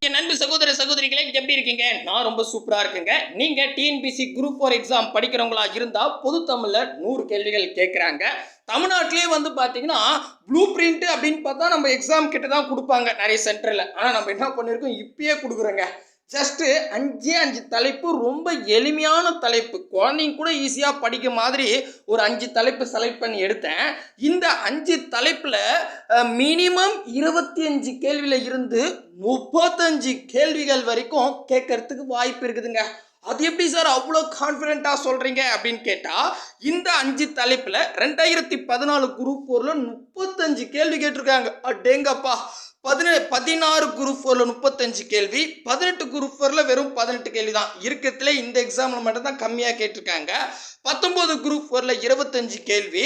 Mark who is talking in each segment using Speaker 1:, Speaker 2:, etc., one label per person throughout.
Speaker 1: என் நண்பு சகோதர சகோதரிகளே எப்படி இருக்கீங்க? நான் ரொம்ப சூப்பரா இருக்குங்க. நீங்க டிஎன்பிசி குரூப் 4 எக்ஸாம் படிக்கிறவங்களா இருந்தா பொது தமிழ்ல 100 கேள்விகள் கேட்குறாங்க. தமிழ்நாட்டிலே வந்து பார்த்தீங்கன்னா ப்ளூ பிரிண்ட் அப்படின்னு பார்த்தா நம்ம எக்ஸாம் கிட்ட தான் கொடுப்பாங்க நிறைய சென்டரில். ஆனால் நம்ம என்ன பண்ணியிருக்கோம், இப்பயே கொடுக்குறோங்க. ஜஸ்ட்டு 5 தலைப்பு, ரொம்ப எளிமையான தலைப்பு, குழந்தைங்க கூட ஈஸியாக படிக்க மாதிரி ஒரு 5 தலைப்பு செலக்ட் பண்ணி எடுத்தேன். இந்த 5 தலைப்பில் மினிமம் 25 கேள்வியில் இருந்து 35 கேள்விகள் வரைக்கும் கேட்கறதுக்கு வாய்ப்பு இருக்குதுங்க. அது எப்படி சார் அவ்வளோ கான்ஃபிடென்ட்டாக சொல்கிறீங்க அப்படின்னு கேட்டால், இந்த 5 தலைப்பில் 2014 குரூப் 4ல் 35 கேள்வி கேட்டிருக்காங்க. அடேங்கப்பா! 16 குரூப் 4ல் 35 கேள்வி, 18 குரூப் 4ல் வெறும் 18 கேள்வி தான் இருக்கிறதுல. இந்த எக்ஸாமில் மட்டும் தான் கம்மியாக கேட்டிருக்காங்க. 19 குரூப் 4ல் 25 கேள்வி,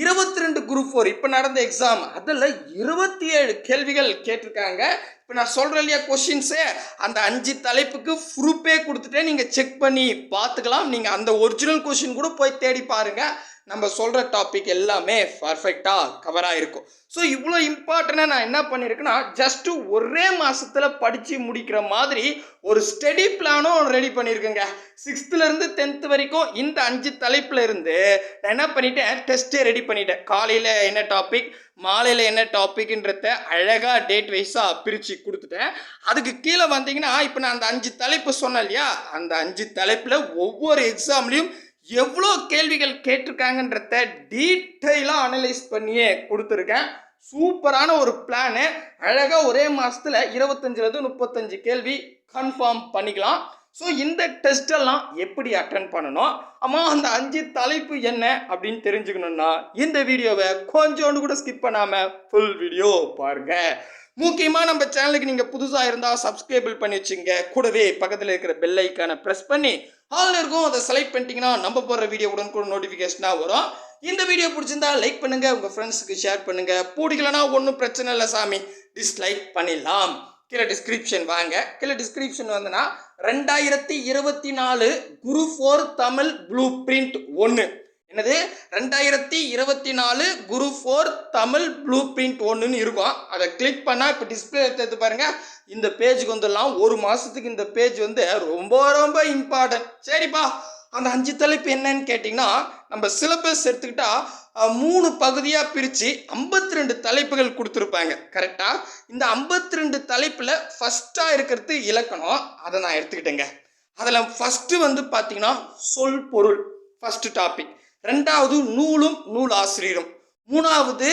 Speaker 1: 22 குரூப் 4 இப்போ நடந்த எக்ஸாம் அதில் 27 கேள்விகள் கேட்டிருக்காங்க. இப்போ நான் சொல்கிறேன் இல்லையா கொஷின்ஸு, அந்த 5 தலைப்புக்கு ப்ரூஃபே கொடுத்துட்டே நீங்கள் செக் பண்ணி பார்த்துக்கலாம். நீங்கள் அந்த ஒரிஜினல் கொஷின் கூட போய் தேடி பாருங்கள். நம்ம சொல்கிற டாபிக் எல்லாமே பர்ஃபெக்டாக கவராக இருக்கும். ஸோ இவ்வளோ இம்பார்ட்டண்ட்டாக நான் என்ன பண்ணியிருக்கேன்னா, ஜஸ்ட்டு ஒரே மாதத்தில் படித்து முடிக்கிற மாதிரி ஒரு ஸ்டடி பிளானும் ரெடி பண்ணியிருக்கேங்க. 6th-லேருந்து 10th வரைக்கும் இந்த 5 தலைப்பில் இருந்து நான் என்ன பண்ணிட்டேன், டெஸ்ட்டே ரெடி பண்ணிட்டேன். காலையில் என்ன டாபிக், மாலையில் என்ன டாபிக்ன்றத அழகாக டேட் வைஸாக பிரித்து கொடுத்துட்டேன். அதுக்கு கீழே வந்தீங்கன்னா, இப்போ நான் அந்த 5 தலைப்பு சொன்னேன் இல்லையா, அந்த 5 தலைப்பில் ஒவ்வொரு எக்ஸாம்லேயும் எவ்வளோ கேள்விகள் கேட்டிருக்காங்கன்றத டீட்டெயிலாக அனலைஸ் பண்ணியே கொடுத்துருக்கேன். சூப்பரான ஒரு பிளானு. அழகாக ஒரே மாதத்தில் 25லேருந்து 35 கேள்வி கன்ஃபார்ம் பண்ணிக்கலாம். ஸோ இந்த டெஸ்டெல்லாம் எப்படி அட்டன் பண்ணணும், ஆமாம் அந்த 5 தலைப்பு என்ன அப்படின்னு தெரிஞ்சுக்கணுன்னா இந்த வீடியோவை கொஞ்சோண்டு கூட ஸ்கிப் பண்ணாமல் ஃபுல் வீடியோ பாருங்கள். முக்கியமாக நம்ம சேனலுக்கு நீங்கள் புதுசாக இருந்தால் சப்ஸ்கிரைபிள் பண்ணி வச்சுங்க. கூடவே பக்கத்தில் இருக்கிற பெல் ஐக்கானை ப்ரெஸ் பண்ணி ஆல் இருக்கும், அதை செலக்ட் பண்ணிட்டீங்கன்னா நம்ம போடுற வீடியோ உடனுக்குடன் நோட்டிஃபிகேஷனாக வரும். இந்த வீடியோ பிடிச்சிருந்தா லைக் பண்ணுங்கள், உங்கள் ஃப்ரெண்ட்ஸுக்கு ஷேர் பண்ணுங்கள். பிடிக்கலன்னா ஒன்றும் பிரச்சனை இல்லை சாமி, டிஸ்லைக் பண்ணிடலாம். கீழே டிஸ்கிரிப்ஷன் வாங்க. கீழே டிஸ்கிரிப்ஷன் வந்தனா 2024 குரூப் 4 தமிழ் ப்ளூ பிரிண்ட் 1, என்னது 2024 குரூப் 4 தமிழ் ப்ளூ பிரிண்ட் 1ன்னு இருக்கும். அதை கிளிக் பண்ணால் இப்போ டிஸ்பிளே எடுத்து பாருங்கள், இந்த பேஜுக்கு வந்துடலாம். ஒரு மாதத்துக்கு இந்த பேஜ் வந்து ரொம்ப ரொம்ப இம்பார்ட்டன்ட். சரிப்பா, அந்த 5 தலைப்பு என்னன்னு கேட்டிங்கன்னா, நம்ம சிலபஸ் எடுத்துக்கிட்டா 3 பகுதியாக பிரித்து 52 தலைப்புகள் கொடுத்துருப்பாங்க. கரெக்டாக இந்த 52 தலைப்பில் ஃபஸ்ட்டாக இருக்கிறது இலக்கணம், அதை நான் எடுத்துக்கிட்டேங்க. அதில் ஃபஸ்ட்டு வந்து பார்த்தீங்கன்னா சொல் பொருள் ஃபஸ்ட்டு டாபிக், 2வது நூலும் நூல் ஆசிரியரும், 3வது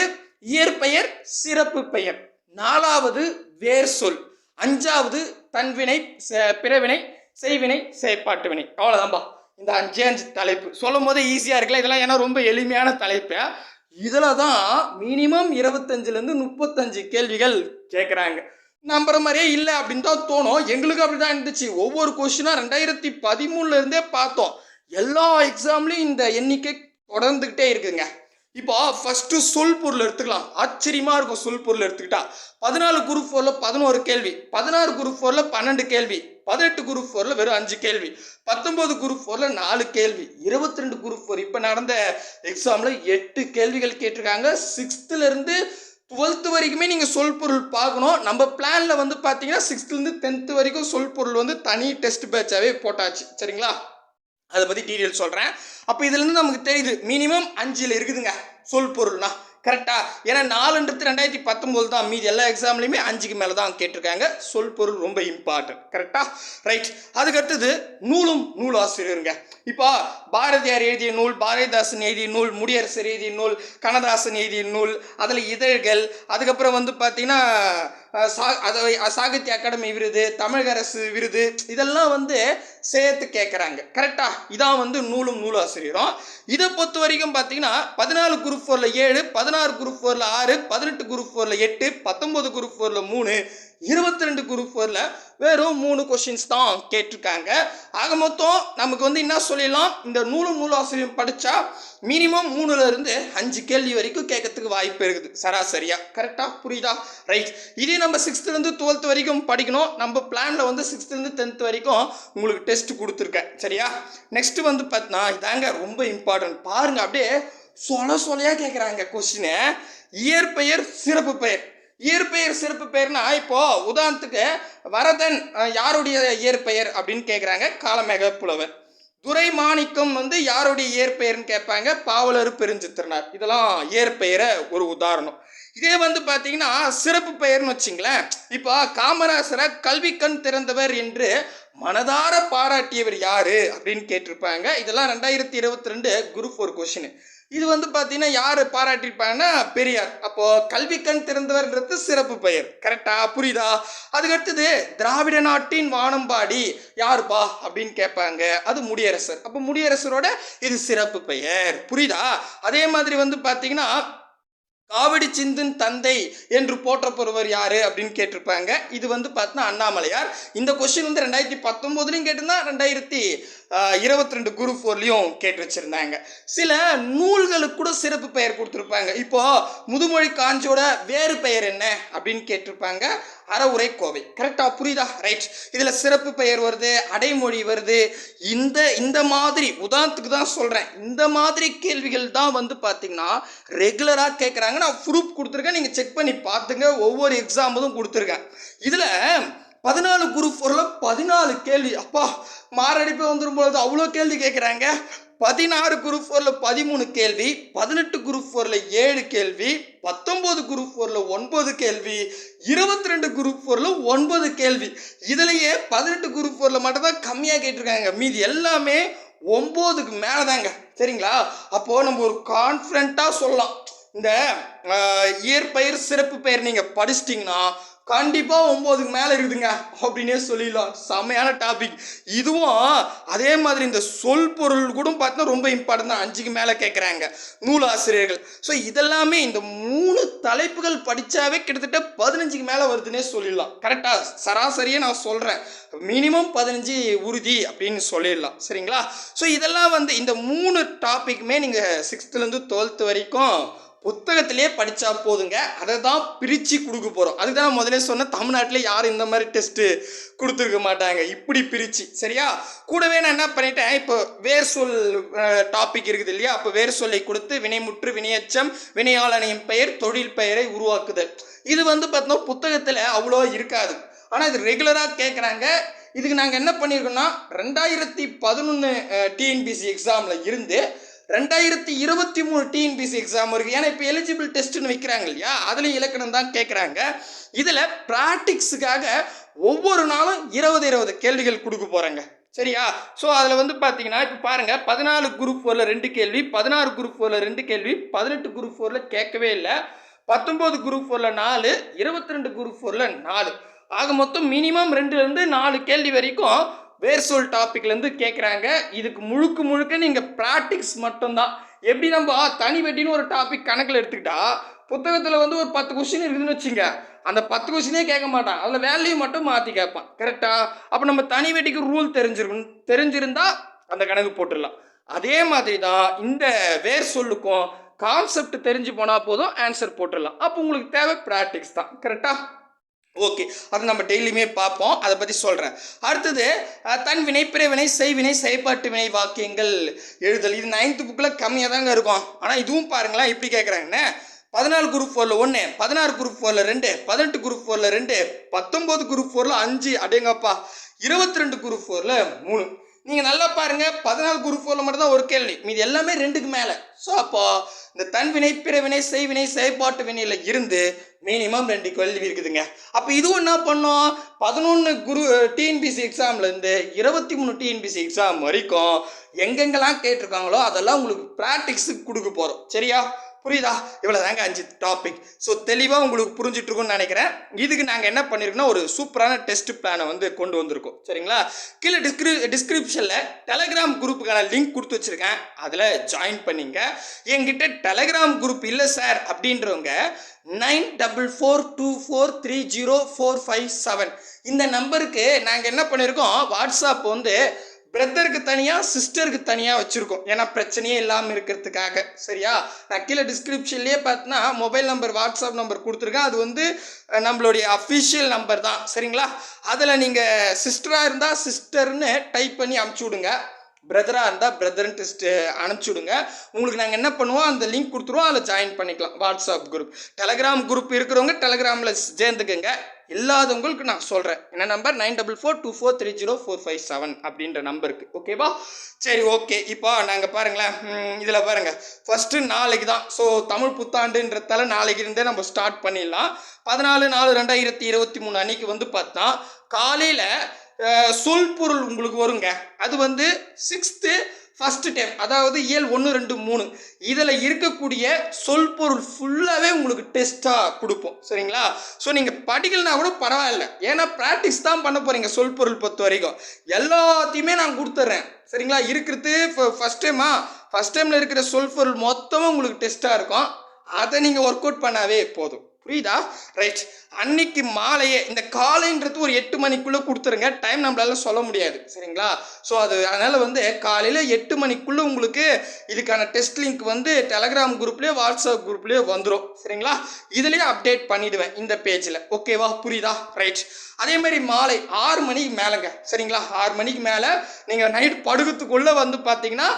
Speaker 1: இயற்பெயர் சிறப்பு பெயர், 4வது வேர் சொல், 5வது தன்வினை பிறவினை செய்வினை செயற்பாட்டு வினை. அவ்வளோதான்பா இந்த 5 தலைப்பு. சொல்லும் போதே ஈஸியாக இருக்குல்ல, இதெல்லாம் ஏன்னா ரொம்ப எளிமையான தலைப்பு. இதில் தான் மினிமம் 25லேருந்து 35 கேள்விகள் கேட்குறாங்க. நம்புற மாதிரியே இல்லை அப்படின்னு தான் தோணும். எங்களுக்கு அப்படி தான் இருந்துச்சு. ஒவ்வொரு கொஸ்டினாக 2013லேருந்தே பார்த்தோம். எல்லா எக்ஸாம்லேயும் இந்த எண்ணிக்கை தொடர்ந்துக்கிட்டே இருக்குங்க. இப்போ ஃபஸ்ட்டு சொல் பொருள் எடுத்துக்கலாம். ஆச்சரியமாக இருக்கும் சொல் பொருள் எடுத்துக்கிட்டா. 14 குரூப் 4ல் 11 கேள்வி, 16 குரூப் 4ல் 12 கேள்வி, 18 குரூப் 4ல் வெறும் 5 கேள்வி, 19 குரூப் 4ல் 4 கேள்வி, 22 குரூப் 4 இப்போ நடந்த எக்ஸாமில் 8 கேள்விகள் கேட்டிருக்காங்க. 6th-லேருந்து 12th வரைக்குமே நீங்கள் சொல் பொருள் பார்க்கணும். நம்ம பிளானில் வந்து பார்த்தீங்கன்னா 6th-லேருந்து 10th வரைக்கும் சொல் பொருள் வந்து தனி டெஸ்ட் பேட்சாகவே போட்டாச்சு. சரிங்களா, அதை பற்றி டீட்டெயில் சொல்கிறேன். அப்போ இதுலேருந்து நமக்கு தெரியுது மினிமம் 5 இருக்குதுங்க சொல் பொருள்னா. கரெக்டாக, ஏன்னா 4ன்றது 2019 தான். மீதி எல்லா எக்ஸாம்லையுமே 5க்கு மேலே தான் கேட்டிருக்காங்க. சொல் பொருள் ரொம்ப இம்பார்ட்டன்ட். கரெக்டாக, ரைட். அதுக்கடுத்தது நூலும் நூல் ஆசிரியருங்க. இப்போ பாரதியார் எழுதிய நூல், பாரதிதாசன் எழுதிய நூல், முடியரசர் எழுதிய நூல், கண்ணதாசன் எழுதிய நூல், அதில் இதழ்கள், அதுக்கப்புறம் வந்து பார்த்தீங்கன்னா சாகித்ய அகாடமி விருது, தமிழக அரசு விருது, இதெல்லாம் வந்து சேர்த்து கேட்குறாங்க. கரெக்டாக, இதான் வந்து நூலும் நூல் ஆசிரியரும். இதை பொறுத்த வரைக்கும் பார்த்தீங்கன்னா 14 குரூப் 4ல் 7, 16 குரூப் 4ல் 6, 18 குரூப் 4ல் 8, 19 குரூப் 4ல் 3, 22 குரூப் 4ல் வெறும் 3 கொஷின்ஸ் தான் கேட்டிருக்காங்க. ஆக மொத்தம் நமக்கு வந்து என்ன சொல்லிடலாம், இந்த நூலும் நூல் ஆசிரியம் படித்தா மினிமம் 3லேருந்து 5 கேள்வி வரைக்கும் கேட்கறதுக்கு வாய்ப்பு இருக்குது சராசரியாக. கரெக்டாக, புரியுதா? ரைட். இதே நம்ம 6th-லேருந்து 12th வரைக்கும் படிக்கணும். நம்ம பிளானில் வந்து 6th-லேருந்து 10th வரைக்கும் உங்களுக்கு டெஸ்ட் கொடுத்துருக்கேன். சரியா, நெக்ஸ்ட்டு வந்து பார்த்தீங்கன்னா இதாங்க ரொம்ப இம்பார்ட்டன்ட். பாருங்கள், அப்படியே சொலையாக கேட்குறாங்க கொஸ்டினை. இயற்பெயர் சிறப்பு பெயர், இயற்பெயர் சிறப்பு பெயர்னா இப்போ உதாரணத்துக்கு வரதன் யாருடைய இயற்பெயர் அப்படின்னு கேட்குறாங்க, காலமேக புலவர். துரைமாணிக்கம் வந்து யாருடைய இயற்பெயர்னு கேட்பாங்க, பாவலர் பெருஞ்சித்திரனார். இதெல்லாம் இயற்பெயரை ஒரு உதாரணம். இதே வந்து பார்த்தீங்கன்னா சிறப்பு பெயர்னு வச்சிங்களேன், இப்போ காமராசரை கல்வி கண் திறந்தவர் என்று மனதார பாராட்டியவர் யாரு அப்படின்னு கேட்டிருப்பாங்க. இதெல்லாம் 2022 குரூப் 4 கொஸ்டின். இது வந்து பார்த்தீங்கன்னா யார் பாராட்டியிருப்பாங்கன்னா பெரியார். அப்போ கல்வி கண் திறந்தவர்ன்றது சிறப்பு பெயர். கரெக்டா, புரியுதா? அதுக்கடுத்தது திராவிட நாட்டின் வானம்பாடி யாருப்பா அப்படின்னு கேட்பாங்க, அது முடியரசர். அப்போ முடியரசரோட இது சிறப்பு பெயர். புரியுதா? அதே மாதிரி வந்து பார்த்தீங்கன்னா காவடி சிந்தின் தந்தை என்று போற்றப்படுவர் யாரு அப்படின்னு கேட்டிருப்பாங்க. இது வந்து பார்த்தீங்கன்னா அண்ணாமலையார். இந்த கொஸ்டின் வந்து 2019 கேட்டிருந்தா 2022 குரூப் 4 கேட்டு வச்சிருந்தாங்க. சில நூல்களுக்கு கூட சிறப்பு பெயர் கொடுத்துருப்பாங்க. இப்போ முதுமொழி காஞ்சியோட வேறு பெயர் என்ன அப்படின்னு கேட்டிருப்பாங்க, அறவுரை கோவை. கரெக்டா, புரியுதா? ரைட். இதுல சிறப்பு பெயர் வருது, அடைமொழி வருது. இந்த மாதிரி உதாரணத்துக்கு தான் சொல்றேன், இந்த மாதிரி கேள்விகள் தான் வந்து பார்த்தீங்கன்னா ரெகுலரா கேட்குறாங்க. நான் ப்ரூஃப் கொடுத்துருக்கேன், நீங்க செக் பண்ணி பார்த்துங்க. ஒவ்வொரு எக்ஸாம்பிளும் கொடுத்துருக்கேன். இதுல 14 குரூப் 4 14 கேள்வி. அப்பா, மாரடைப்பு வந்துடும் பொழுது அவ்வளோ கேள்வி கேட்குறாங்க. 16 குரூப் 4 13 கேள்வி, 18 குரூப் 4 7 கேள்வி, 19 குரூப் 4 9 கேள்வி, 22 குரூப் 4 9 கேள்வி. இதுலயே 18 குரூப் 4 மட்டும் தான் கம்மியாக கேட்டிருக்காங்க. மீதி எல்லாமே 9க்கு மேலே தாங்க. சரிங்களா? அப்போ நம்ம ஒரு கான்ஃபிடென்ட்டாக சொல்லலாம், இந்த இயற்பெயர் சிறப்பு பெயர் நீங்க படிச்சிட்டிங்கன்னா கண்டிப்பா 9க்கு மேல இருக்குதுங்க அப்படின்னே சொல்லிடலாம். செமையான டாபிக் இதுவும். அதே மாதிரி இந்த சொல் பொருள் கூட பார்த்தா ரொம்ப இம்பார்ட்டன் தான், 5க்கு மேல கேட்குறாங்க நூலாசிரியர்கள். ஸோ இதெல்லாமே இந்த 3 தலைப்புகள் படிச்சாவே கிட்டத்தட்ட 15க்கு மேல வருதுன்னே சொல்லிடலாம். கரெக்டா, சராசரியே நான் சொல்றேன், மினிமம் 15 உறுதி அப்படின்னு சொல்லிடலாம். சரிங்களா? ஸோ இதெல்லாம் வந்து இந்த 3 டாபிக்குமே நீங்க 6th-லேருந்து 12th வரைக்கும் புத்தகத்திலே படித்தா போதுங்க. அதை தான் பிரித்து கொடுக்க போகிறோம். அதுக்கு தான் முதலே சொன்ன, தமிழ்நாட்டில் யாரும் இந்த மாதிரி டெஸ்ட்டு கொடுத்துருக்க மாட்டாங்க இப்படி பிரித்து. சரியா? கூடவே நான் என்ன பண்ணிட்டேன், இப்போ வேர் சொல் டாபிக் இருக்குது இல்லையா, அப்போ வேர் சொல்லை கொடுத்து வினைமுற்று, வினையச்சம், வினையாளனின் பெயர், தொழில் பெயரை உருவாக்குதல். இது வந்து பார்த்தோம்னா புத்தகத்தில் அவ்வளோ இருக்காது, ஆனால் இது ரெகுலராக கேட்குறாங்க. இதுக்கு நாங்கள் என்ன பண்ணியிருக்கோம்னா 2011 டிஎன்பிசி எக்ஸாமில் இருந்து 2023 டிஎன்பிசி எக்ஸாம் இருக்குது. ஏன்னா இப்போ எலிஜிபிள் டெஸ்ட்டுன்னு வைக்கிறாங்க இல்லையா, அதுலேயும் இலக்கணம் தான் கேட்குறாங்க. இதில் ப்ராக்டிக்ஸுக்காக ஒவ்வொரு நாளும் 20 கேள்விகள் கொடுக்க போகிறாங்க. சரியா? ஸோ அதில் வந்து பார்த்தீங்கன்னா இப்போ பாருங்கள், 14 குரூப் 4 2 கேள்வி, 16 குரூப் 4 2 கேள்வி, 18 குரூப் 4 கேட்கவே இல்லை, 19 குரூப் 4 4, 22 குரூப் 4 4. ஆக மொத்தம் மினிமம் 2லேருந்து 4 கேள்வி வரைக்கும் வேர் சொல் டாபிக்லேருந்து கேட்குறாங்க. இதுக்கு முழுக்க நீங்கள் ப்ராக்டிக்ஸ் மட்டும்தான். எப்படி நம்ம தனி வெட்டின்னு ஒரு டாபிக் கணக்கில் எடுத்துக்கிட்டா புத்தகத்தில் வந்து ஒரு 10 கொஸ்டின் இருக்குதுன்னு வச்சுங்க, அந்த 10 கொஸ்டினே கேட்க மாட்டான், அதில் வேல்யூ மட்டும் மாற்றி கேட்பான். கரெக்டாக? அப்போ நம்ம தனி வெட்டிக்கு ரூல் தெரிஞ்சிருந்தா அந்த கணக்கு போட்டுடலாம். அதே மாதிரி தான் இந்த வேர் சொல்லுக்கும் கான்செப்ட் தெரிஞ்சு போனால் போதும், ஆன்சர் போட்டுடலாம். அப்போ உங்களுக்கு தேவை ப்ராக்டிக்ஸ் தான். கரெக்டாக? ஓகே, அதை நம்ம டெய்லியுமே பார்ப்போம், அதை பற்றி சொல்கிறேன். அடுத்தது தன் வினை, பிறவினை, செய்வினை, செயற்பாட்டு வினை வாக்கியங்கள் எழுதல். இது 9th புக்கில் கம்மியாக தாங்க இருக்கும். ஆனால் இதுவும் பாருங்களேன் எப்படி கேட்குறாங்கன்னு. 14 குரூப் 4 1, 16 குரூப் 4 2, 18 குரூப் 4 2, 19 குரூப் 4 5, அடேங்கப்பா, 22 குரூப் 4 3. நீங்கள் நல்லா பாருங்கள், 14 குரூப் 4 மட்டும் தான் ஒரு கேள்வி, மீது எல்லாமே 2க்கு மேலே. ஸோ அப்போ இந்த தன்வினை, பிறவினை, செய்வினை, செயற்பாட்டு வினையில் இருந்து மினிமம் 2 கேள்வி இருக்குதுங்க. அப்போ இதுவும் என்ன பண்ணோம், 11 டிஎன்பிசி எக்ஸாம்லேருந்து 23 டிஎன்பிசி எக்ஸாம் வரைக்கும் எங்கெங்கெல்லாம் கேட்டிருக்காங்களோ அதெல்லாம் உங்களுக்கு ப்ராக்டிக்ஸுக்கு கொடுக்க போகிறோம். சரியா? புரியுதா? இவ்வளோ தாங்க 5 டாபிக். ஸோ தெளிவாக உங்களுக்கு புரிஞ்சிட்ருக்குன்னு நினைக்கிறேன். இதுக்கு நாங்கள் என்ன பண்ணியிருக்கோன்னா ஒரு சூப்பரான டெஸ்ட் பிளானை வந்து கொண்டு வந்திருக்கோம். சரிங்களா? கீழே டிஸ்கிரிப்ஷனில் டெலகிராம் குரூப்புக்கான லிங்க் கொடுத்து வச்சுருக்கேன், அதில் ஜாயின் பண்ணிங்க. என்கிட்ட டெலகிராம் குரூப் இல்லை சார் அப்படின்றவங்க 9424230457 இந்த நம்பருக்கு நாங்கள் என்ன பண்ணியிருக்கோம், வாட்ஸ்அப் வந்து பிரதருக்கு தனியாக, சிஸ்டருக்கு தனியாக வச்சுருக்கோம். ஏன்னா பிரச்சனையே இல்லாமல் இருக்கிறதுக்காக. சரியா? நான் கீழே டிஸ்கிரிப்ஷன்லேயே பார்த்தீங்கன்னா மொபைல் நம்பர், வாட்ஸ்அப் நம்பர் கொடுத்துருக்கேன். அது வந்து நம்மளுடைய அஃபிஷியல் நம்பர் தான். சரிங்களா? அதில் நீங்கள் சிஸ்டராக இருந்தால் சிஸ்டர்னு டைப் பண்ணி அமுச்சு விடுங்க. பிரதராக இருந்தால் பிரதர்னு டெஸ்ட்டு அனுப்பிச்சுடுங்க. உங்களுக்கு நாங்கள் என்ன பண்ணுவோம், அந்த லிங்க் கொடுத்துருவோம், அதில் ஜாயின் பண்ணிக்கலாம். வாட்ஸ்அப் குரூப், டெலகிராம் குரூப் இருக்கிறவங்க டெலகிராமில் சேர்ந்துக்குங்க. இல்லாதவங்களுக்கு நான் சொல்கிறேன், என்ன நம்பர் 9442430457 அப்படின்ற நம்பருக்கு. ஓகேவா? சரி, ஓகே. இப்போ நாங்கள் பாருங்களேன், இதில் பாருங்கள், ஃபஸ்ட்டு நாளைக்கு தான். ஸோ தமிழ் புத்தாண்டுன்றதால நாளைக்கு இருந்தே நம்ம ஸ்டார்ட் பண்ணிடலாம். 14/4/2023 அன்னைக்கு வந்து பார்த்தா காலையில் சொல் பொருள் உங்களுக்கு வருங்க. அது வந்து 6th ஃபஸ்ட்டு டைம், அதாவது இயல் 1, 2, 3 இதில் இருக்கக்கூடிய சொல் பொருள் ஃபுல்லாகவே உங்களுக்கு டெஸ்ட்டாக கொடுப்போம். சரிங்களா? ஸோ நீங்கள் படிக்கலனா கூட பரவாயில்ல, ஏன்னா ப்ராக்டிஸ் தான் பண்ண போகிறீங்க. சொல் பொருள் பொறுத்த வரைக்கும் எல்லாத்தையுமே நான் கொடுத்துட்றேன். சரிங்களா? இருக்கிறது ஃபஸ்ட் டைமில் இருக்கிற சொல் பொருள் மொத்தமும் உங்களுக்கு டெஸ்ட்டாக இருக்கும். அதை நீங்கள் ஒர்க் அவுட் பண்ணாவே போதும். புரியுதா? ரைட். அன்னைக்கு மாலையே, இந்த காலைன்றது ஒரு 8 மணிக்குள்ளே கொடுத்துருங்க. டைம் நம்மளால சொல்ல முடியாது. சரிங்களா? ஸோ அதனால் வந்து காலையில் 8 மணிக்குள்ளே உங்களுக்கு இதுக்கான டெஸ்ட் லிங்க் வந்து டெலகிராம் குரூப்லேயே வாட்ஸ்அப் குரூப்லேயே வந்துடும். சரிங்களா? இதுலேயே அப்டேட் பண்ணிவிடுவேன் இந்த பேஜில். ஓகேவா? புரியுதா? ரைட். அதே மாதிரி மாலை 6 மணிக்கு மேலேங்க. சரிங்களா? 6 மணிக்கு மேலே நீங்கள் நைட் படுக்கிறதுக்குள்ளே வந்து பார்த்தீங்கன்னா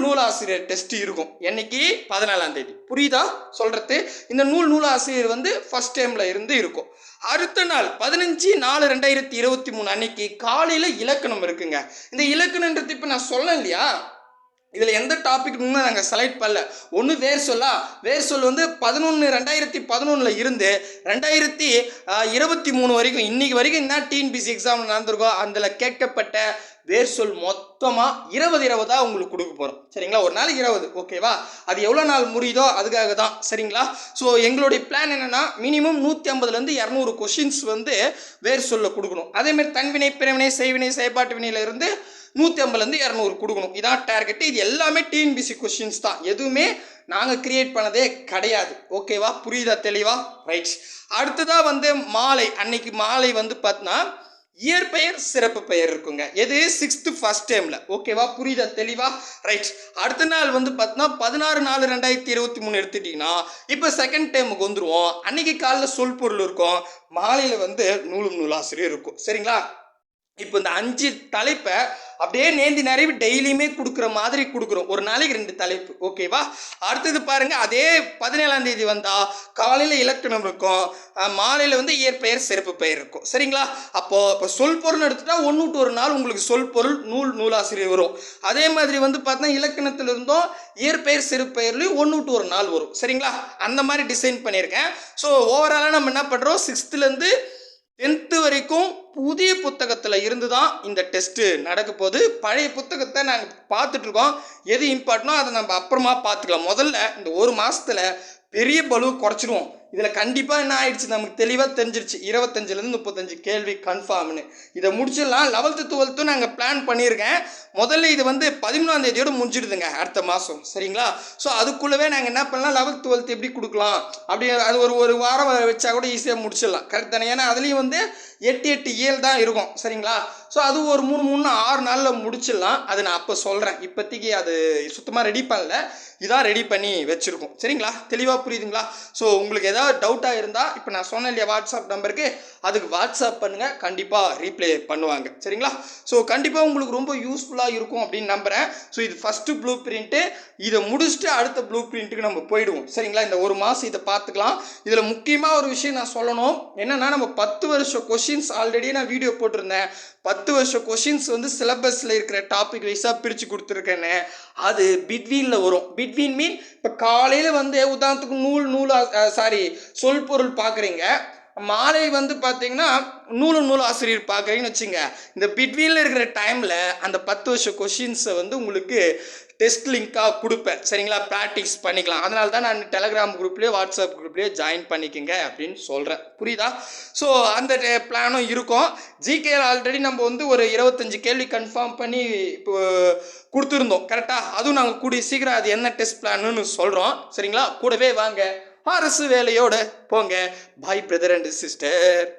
Speaker 1: நூலாசிரியர் டெஸ்ட் இருக்கும். என்னைக்கு? 14ஆம் தேதி. புரியுதா சொல்கிறது? இந்த நூலாசிரியர் வந்து ஃபஸ்ட் டைமில் இருந்து இருக்கும். அடுத்த நாள் 15/4/2023 அன்னைக்கு காலையில் இலக்கணம் இருக்குங்க. இந்த இலக்கணன்றது இப்போ நான் சொல்ல இல்லையா, இதில் எந்த டாபிக் நாங்கள் செலக்ட் பண்ணல. ஒன்று வேர் சொல் வந்து 11/2011 இருந்து 2023 வரைக்கும், இன்னைக்கு வரைக்கும் என்ன டிஎன்பிசி எக்ஸாம் நடந்திருக்கோ அதில் கேட்கப்பட்ட வேர் சொல் மொத்தமாக 20 தான் உங்களுக்கு கொடுக்க போகிறோம். சரிங்களா? ஒரு நாள் 20. ஓகேவா? அது எவ்வளோ நாள் முடியுதோ அதுக்காக தான். சரிங்களா? ஸோ எங்களுடைய பிளான் என்னென்னா, மினிமம் 150லேருந்து 200 கொஷின்ஸ் வந்து வேர் சொல்ல கொடுக்கணும். அதேமாதிரி தன்வினை, பிறவினை, செய்வினை, செயற்பாட்டு வினையிலேருந்து 150லேருந்து 200 கொடுக்கணும். இதான் டார்கெட்டு. இது எல்லாமே டிஎன்பிசி கொஷின்ஸ் தான், எதுவுமே நாங்கள் கிரியேட் பண்ணதே கிடையாது. ஓகேவா? புரியுதா தெளிவா? ரைட். அடுத்ததாக வந்து மாலை, அன்னைக்கு மாலை வந்து பார்த்தீங்கன்னா இயற்பெயர் சிறப்பு பெயர் இருக்குங்க. எது? 6th ஃபர்ஸ்ட் டைமில். ஓகேவா? புரியுதா தெளிவா? ரைட். அடுத்த நாள் வந்து பார்த்தீங்கன்னா 16/4/2023 எடுத்துட்டிங்கன்னா இப்போ செகண்ட் டைமுக்கு வந்துடுவோம். அன்னைக்கு காலையில் சொல் பொருள் இருக்கும், மாலையில் வந்து நூலாசிரியர் இருக்கும். சரிங்களா? இப்போ இந்த 5 தலைப்பை அப்படியே நேந்தி நிறைவு டெய்லியுமே கொடுக்குற மாதிரி கொடுக்குறோம். ஒரு நாளைக்கு 2 தலைப்பு. ஓகேவா? அடுத்தது பாருங்கள், அதே 17ஆம் தேதி வந்தால் காலையில் இலக்கணம் இருக்கும், மாலையில் வந்து இயற்பெயர் சிறப்பு பெயர் இருக்கும். சரிங்களா? அப்போது இப்போ சொல் பொருள் எடுத்துட்டா 1 to 1 நாள் உங்களுக்கு சொல் பொருள் நூலாசிரியர் வரும். அதே மாதிரி வந்து பார்த்தீங்கன்னா இலக்கணத்தில் இருந்தும் இயற்பெயர் சிறப்பு பெயர்லையும் 1 to 1 நாள் வரும். சரிங்களா? அந்த மாதிரி டிசைன் பண்ணியிருக்கேன். ஸோ ஓவராலாக நம்ம என்ன பண்ணுறோம், 6th-லேருந்து 10th வரைக்கும் புதிய புத்தகத்தில் இருந்து தான் இந்த டெஸ்ட்டு நடக்க போகுது. பழைய புத்தகத்தை நாங்கள் பார்த்துட்ருக்கோம். எது இம்பார்ட்டனோ அதை நம்ம அப்புறமா பார்த்துக்கலாம். முதல்ல இந்த ஒரு மாதத்தில் பெரிய பலு குறைச்சிடுவோம். இதில் கண்டிப்பாக என்ன ஆயிடுச்சு, நமக்கு தெளிவாக தெரிஞ்சிருச்சு, 25லேருந்து 35 கேள்வி கன்ஃபார்ம்னு. இதை முடிச்சிடலாம். 11th 12th நாங்கள் பிளான் பண்ணியிருக்கேன். முதல்ல இது வந்து 13ஆம் தேதியோடு முடிஞ்சிடுதுங்க, அடுத்த மாதம். சரிங்களா? ஸோ அதுக்குள்ளவே நாங்கள் என்ன பண்ணலாம், 11th 12th எப்படி கொடுக்கலாம் அப்படி, அது ஒரு வாரம் வச்சா கூட ஈஸியாக முடிச்சிடலாம். கரெக்ட் தானே? ஏன்னா அதுலேயும் வந்து 8 இயல் தான் இருக்கும். சரிங்களா? ஸோ அது ஒரு 3-6 நாளில் முடிச்சிடலாம். அது நான் அப்போ சொல்கிறேன். இப்போதைக்கு அது சுத்தமாக ரெடி பண்ணல, இதான் ரெடி பண்ணி வச்சுருக்கோம். சரிங்களா? தெளிவாக புரியுதுங்களா? ஸோ உங்களுக்கு ஏதாவது டவுட்டாக இருந்தால் இப்போ நான் சொன்னேன் இல்லையா வாட்ஸ்அப் நம்பருக்கு, அதுக்கு வாட்ஸ்அப் பண்ணுங்கள், கண்டிப்பாக ரீப்ளே பண்ணுவாங்க. சரிங்களா? ஸோ கண்டிப்பாக உங்களுக்கு ரொம்ப யூஸ்ஃபுல்லாக இருக்கும் அப்படின்னு நம்புகிறேன். ஸோ இது ஃபஸ்ட்டு ப்ளூ பிரிண்ட்டு. இதை முடிச்சுட்டு அடுத்த ப்ளூ பிரிண்ட்டுக்கு நம்ம போயிடுவோம். சரிங்களா? இந்த ஒரு மாதம் இதை பார்த்துக்கலாம். இதில் முக்கியமாக ஒரு விஷயம் நான் சொல்லணும், என்னென்னா நம்ம 10 வருஷம் கொஷின்ஸ் ஆல்ரெடி நான் வீடியோ போட்டிருந்தேன். 10 வருஷம் கொஷின்ஸ் வந்து சிலபஸில் இருக்கிற டாபிக் வைஸாக பிரித்து கொடுத்துருக்கேன்னு. அது பிட்வீனில் வரும். பிட்வீன் மீன் இப்போ காலையில் வந்து உதாரணத்துக்கு சொல் பொருள் பார்க்குறீங்க, மாலை வந்து பார்த்தீங்கன்னா நூலாசிரியர் பார்க்குறீங்கன்னு வச்சுங்க. இந்த பிட்வீனில் இருக்கிற டைமில் அந்த 10 வருஷம் கொஷின்ஸை வந்து உங்களுக்கு டெஸ்ட் லிங்காக கொடுப்பேன். சரிங்களா? ப்ராக்டிஸ் பண்ணிக்கலாம். அதனால தான் நான் டெலகிராம் குரூப்லேயே வாட்ஸ்அப் குரூப்லேயே ஜாயின் பண்ணிக்கோங்க அப்படின்னு சொல்கிறேன். புரியுதா? ஸோ அந்த பிளானும் இருக்கும். ஜிகே ஆல்ரெடி நம்ம வந்து ஒரு 25 கேள்வி கன்ஃபார்ம் பண்ணி இப்போ கொடுத்துருந்தோம். கரெக்டாக? அதுவும் நாங்கள் கூடிய சீக்கிரம் அது என்ன டெஸ்ட் பிளான்னு சொல்கிறோம். சரிங்களா? கூடவே வாங்க, அரசு வேலையோடு போங்க. பாய் பிரதர் அண்ட் சிஸ்டர்.